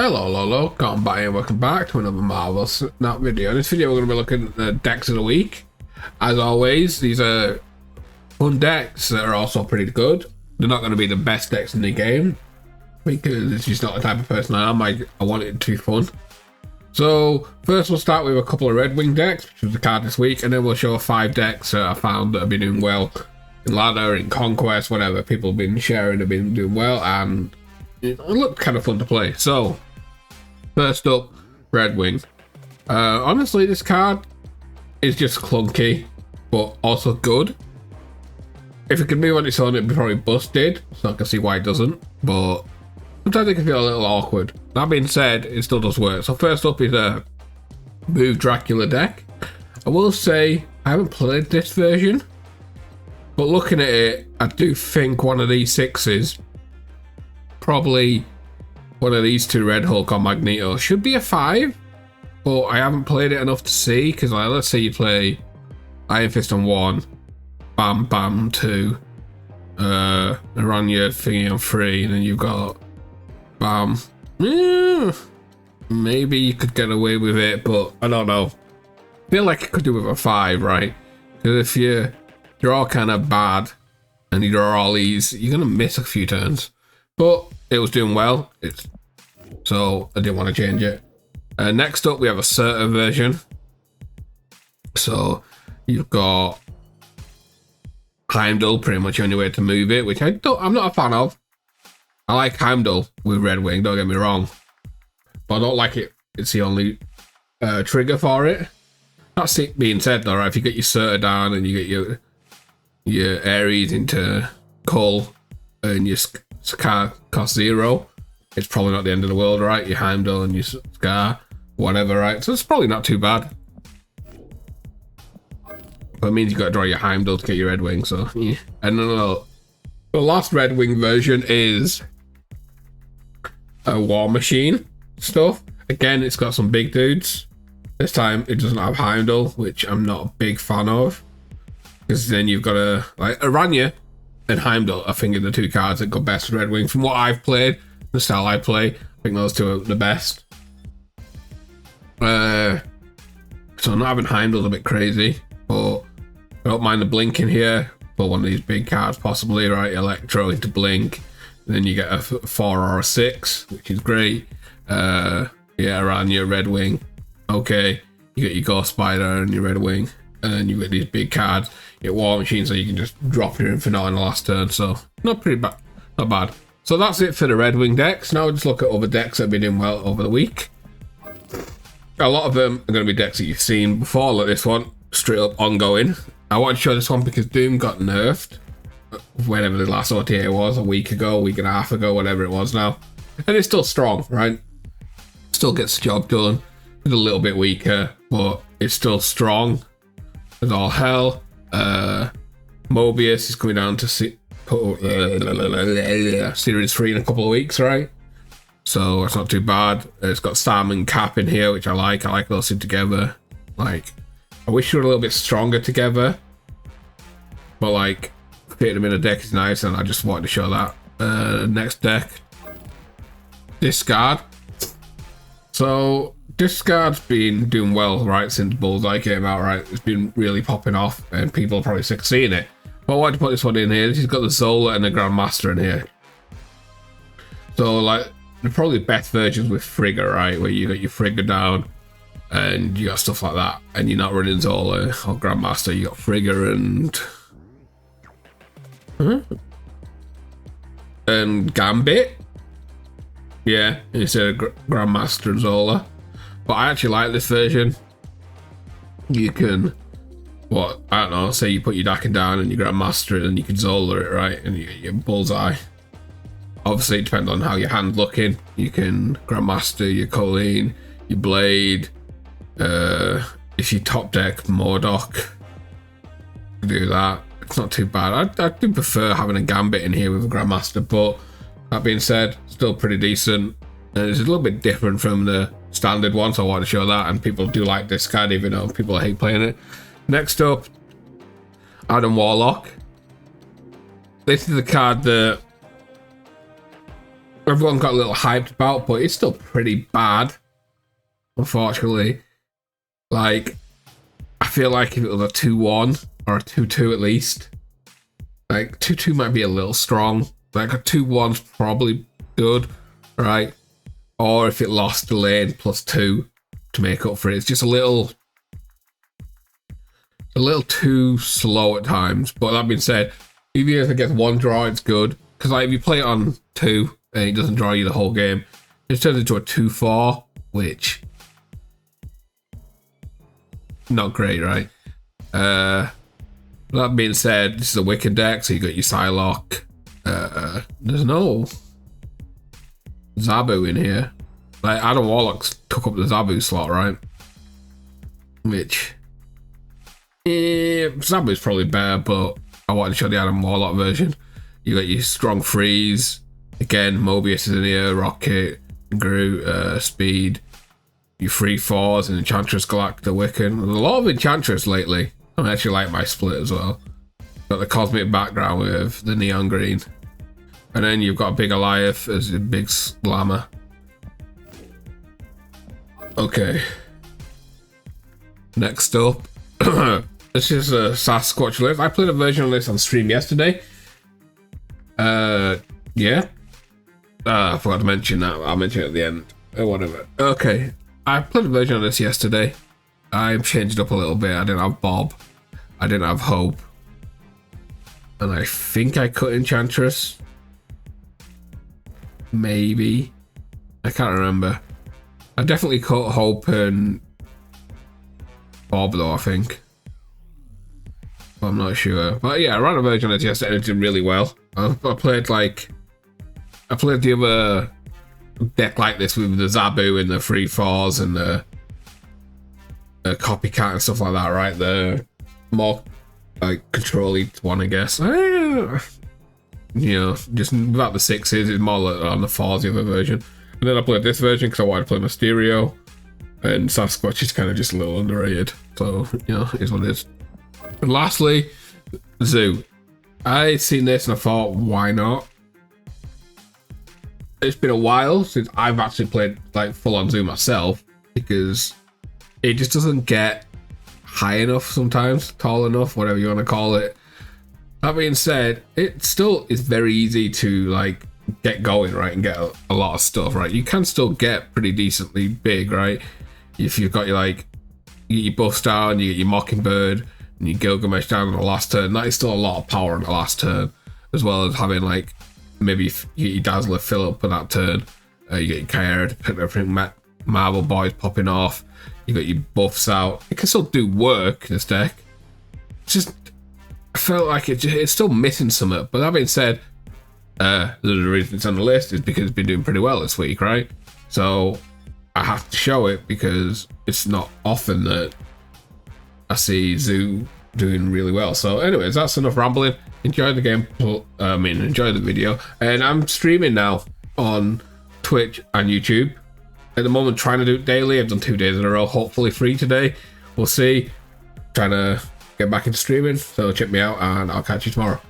Hello, Cotton Batty, and welcome back to another Marvel Snap video. In this video, we're going to be looking at the decks of the week. As always, these are fun decks that are also pretty good. They're not going to be the best decks in the game because it's just not the type of person I am. I want it to be fun. So, first we'll start with a couple of Redwing decks, which was the card this week, and then we'll show 5 decks that I found that have been doing well in ladder, in conquest, whatever. People have been sharing, have been doing well, and it looked kind of fun to play. So, first up, Redwing. Honestly, this card is just clunky, but also good. If it could move on its own, it'd be probably busted, so I can see why it doesn't, but sometimes it can feel a little awkward. That being said, it still does work. So first up is a Move Dracula deck. I will say, I haven't played this version, but looking at it, I do think one of these 6s, probably one of these 2, Red Hulk or Magneto, should be a 5, but I haven't played it enough to see, because like, let's say you play Iron Fist on 1, Bam Bam 2, around your thingy on 3, and then you've got Bam. Maybe you could get away with it, but I don't know. I feel like it could do with a 5, right? Because if you're all kind of bad, and you draw all these, you're going to miss a few turns. But it was doing well, so I didn't want to change it. Next up, we have a Surtur version. So you've got Heimdall, pretty much the only way to move it, which I'm not a fan of. I like Heimdall with Redwing, don't get me wrong, but I don't like it. It's the only trigger for it. That's it being said, though, right? If you get your Surtur down and you get your Ares into Cull and your Scar cost 0, it's probably not the end of the world, right? Your Heimdall and your Scar, whatever, right? So it's probably not too bad. But it means you've got to draw your Heimdall to get your Redwing, so yeah. And then the last Redwing version is a War Machine stuff. Again, it's got some big dudes. This time it doesn't have Heimdall, which I'm not a big fan of, because then you've got a like Aranya and Heimdall, I think, are the 2 cards that go best with Redwing. From what I've played, the style I play, I think those 2 are the best. So not having Heimdall's a bit crazy, but I don't mind the blink in here. Put one of these big cards possibly, right? Electro into blink, and then you get a 4 or a 6, which is great. Yeah, around your Redwing. Okay, you get your Ghost Spider and your Redwing, and then you get these big cards. You get War Machine, so you can just drop your Infinite on the last turn. So not pretty bad, not bad. So that's it for the Redwing decks. Now we'll just look at other decks that have been doing well over the week. A lot of them are going to be decks that you've seen before, like this one, straight up ongoing. I want to show this one because Doom got nerfed whenever the last OTA was, a week ago, a week and a half ago, whatever it was now. And it's still strong, right? Still gets the job done. It's a little bit weaker, but it's still strong as all hell. Mobius is coming down to Series 3 in a couple of weeks, right? So it's not too bad. It's got Sam and Cap in here, which I like. I like those 2 together. Like, I wish they were a little bit stronger together, but like, fitting them in a deck is nice, and I just wanted to show that. Next deck, Discard. So Discard's been doing well, right, since Bullseye came out, right? It's been really popping off, and people are probably sick of seeing it. But I wanted to put this one in here. This has got the Zola and the Grandmaster in here. So like, they're probably the best versions with Frigga, right? Where you got your Frigga down, and you got stuff like that, and you're not running Zola or Grandmaster. You got Frigga and Gambit. Yeah, instead of Grandmaster and Zola. But I actually like this version. You can, I don't know, say you put your Dakin down and your Grandmaster it, and you can Zola it, right? And you get your Bullseye. Obviously, it depends on how your hand's looking. You can Grandmaster your Colleen, your Blade. If you top deck Mordock, do that. It's not too bad. I do prefer having a Gambit in here with a Grandmaster, but that being said, still pretty decent. And it's a little bit different from the standard one, so I want to show that. And people do like this card, even though people hate playing it. Next up, Adam Warlock. This is a card that everyone got a little hyped about, but it's still pretty bad, unfortunately. Like, I feel like if it was a 2-1 or a 2-2 at least, like 2-2 might be a little strong. Like a 2-1's probably good, right? Or if it lost the lane +2 to make up for it, it's just a little too slow at times. But that being said, even if it gets one draw, it's good. Because like if you play it on 2 and it doesn't draw you the whole game, it turns into a 2-4, which not great, right? That being said, this is a wicked deck, so you got your Psylocke. There's no Zabu in here. Like Adam Warlock's took up the Zabu slot, right? Which Zabu's probably better, but I wanted to show the Adam Warlock version. You got your strong freeze. Again, Mobius is in here, Rocket, Groot, Speed, your 3/4s, and Enchantress, Galacta, Wiccan. There's a lot of Enchantress lately. I actually like my split as well. Got the cosmic background with the neon green. And then you've got Big Goliath as a big slammer. Okay. Next up. This is a Sasquatch list. I played a version of this on stream yesterday. Yeah. I forgot to mention that. I'll mention it at the end. Or whatever. Okay. I played a version of this yesterday. I changed it up a little bit. I didn't have Bob. I didn't have Hope. And I think I cut Enchantress. Maybe. I can't remember. I definitely cut Hope and Bob though, I think. I'm not sure. But yeah, I ran a version of this yesterday and it did really well. I played the other deck like this with the Zabu and the 3/4s and the copycat and stuff like that, right? The more like control each one, I guess. You know, just without the 6s, it's more like on the 4s, the other version. And then I played this version because I wanted to play Mysterio, and Sasquatch is kind of just a little underrated. So, you know, it is what it is. And lastly, Zoo. I seen this and I thought, why not? It's been a while since I've actually played like full on Zoo myself, because it just doesn't get high enough sometimes, tall enough, whatever you want to call it. That being said, it still is very easy to like get going, right, and get a lot of stuff, right? You can still get pretty decently big, right? If you've got your like your buffs down, you get your Mockingbird and your Gilgamesh down on the last turn. That is still a lot of power on the last turn, as well as having like maybe you get your Dazzler fill up on that turn. You get your Kyra to pick everything, Marble Boys popping off. You got your buffs out. It can still do work, this deck. It's just, I felt like it's still missing something. But that being said, the reason it's on the list is because it's been doing pretty well this week, right? So I have to show it because it's not often that I see Zoo doing really well. So anyways, that's enough rambling. Enjoy the game. Enjoy the video. And I'm streaming now on Twitch and YouTube. At the moment, trying to do it daily. I've done 2 days in a row. Hopefully 3 today. We'll see. Trying to get back into streaming. So check me out and I'll catch you tomorrow.